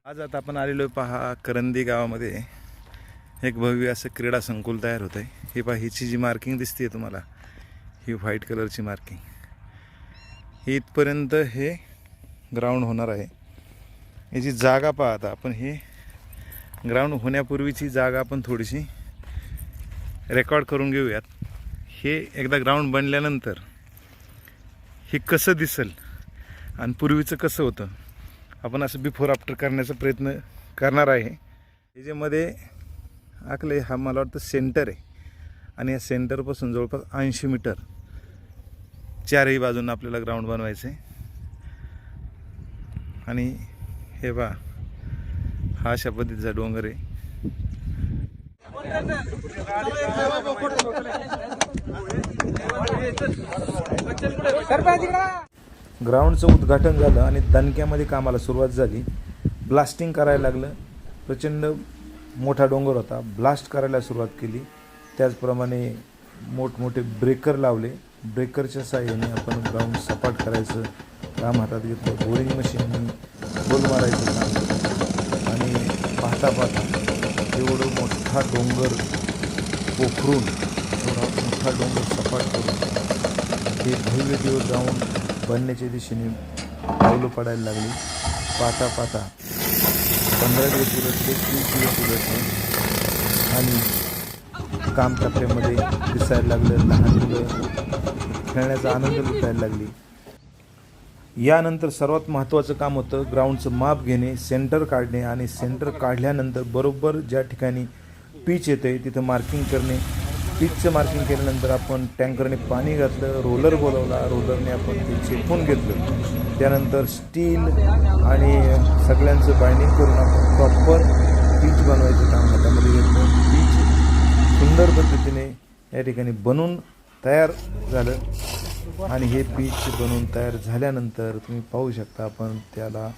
आज आता आपण आलेलो पहा करंदी गावामध्ये एक भव्य असं क्रीडा संकुल तयार होत आहे। हे पहा, हिची जी मार्किंग दिसते तुम्हाला, ही व्हाईट कलरची मार्किंग, इथपर्यंत हे ग्राउंड होणार आहे। याची जागा पहा। आता आपण हे ग्राउंड होण्यापूर्वीची जागा आपण थोडीशी रेकॉर्ड करून घेऊयात। हे एकदा ग्राउंड बनल्यानंतर हे कसं दिसेल आणि पूर्वीचं कसं होतं, आपण असं बिफोर आफ्टर करण्याचा प्रयत्न करणार आहे। याच्यामध्ये आखले हा मला वाटतं सेंटर आहे आणि या सेंटरपासून जवळपास 80 मीटर चारही बाजूंना आपल्याला ग्राउंड बनवायचं आहे। आणि हे पहा, हा अशा पद्धतीचा डोंगर आहे। ग्राउंडचं उद्घाटन झालं आणि दणक्यामध्ये कामाला सुरुवात झाली। ब्लास्टिंग करायला लागलं। प्रचंड मोठा डोंगर होता, ब्लास्ट करायला सुरुवात केली। त्याचप्रमाणे मोठमोठे ब्रेकर लावले। ब्रेकरच्या साहाय्याने आपण ग्राउंड सपाट करायचं काम हातात घेतलं। बोरिंग मशीननी गोल मारायचं काम। आणि पाहता पाहता एवढं मोठा डोंगर पोखरून, एवढा मोठा डोंगर सपाट करून हे भव्य दिवस ग्राउंड बनण्याच्या दिशेने पावलं पडायला लागली। पाहता पाहता 15 दिवस उलटले, 30 दिवस उलटले आणि काम टप्प्यामध्ये दिसायला लागलं। लहान मुलं खेळण्याचा आनंद लुटायला लागली। यानंतर सर्वात महत्त्वाचं काम होतं ग्राउंडचं माप घेणे, सेंटर काढणे आणि सेंटर काढल्यानंतर बरोबर ज्या ठिकाणी पिच येते तिथं मार्किंग करणे। पिचचं मार्किंग केल्यानंतर आपण टँकरने पाणी घातलं, रोलर बोलवला, रोलरने आपण ते चेपून घेतलं। त्यानंतर स्टील आणि सगळ्यांचं बाइंडिंग करून आपण प्रॉपर पिच बनवायचं काम हातामध्ये घेतलं। पिच सुंदर पद्धतीने या ठिकाणी बनून तयार झालं आणि हे पिच बनवून तयार झाल्यानंतर तुम्ही पाहू शकता, आपण त्याला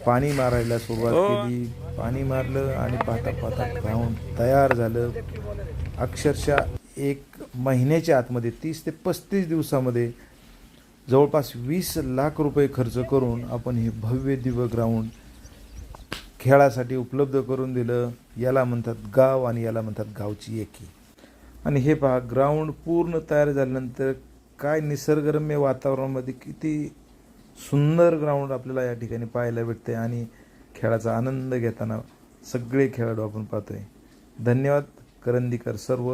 पाणी मारायला सुरुवात केली। पाणी मारलं आणि पाहता पाहता ग्राउंड तयार झालं। अक्षरशः 1 महिन्याच्या आतमध्ये 30 ते 35 दिवसामध्ये जवळपास 20 लाख रुपये खर्च करून आपण हे भव्य दिव्य ग्राउंड खेळासाठी उपलब्ध करून दिलं। याला म्हणतात गाव आणि याला म्हणतात गावची एकी। आणि हे पहा, ग्राउंड पूर्ण तयार झाल्यानंतर काय निसर्गरम्य वातावरणामध्ये किती सुंदर ग्राउंड आपल्याला या ठिकाणी पाहायला भेटते आणि खेळाचा आनंद घेताना सगळे खेळाडू आपण पाहतोय। धन्यवाद करंदीकर सर्व।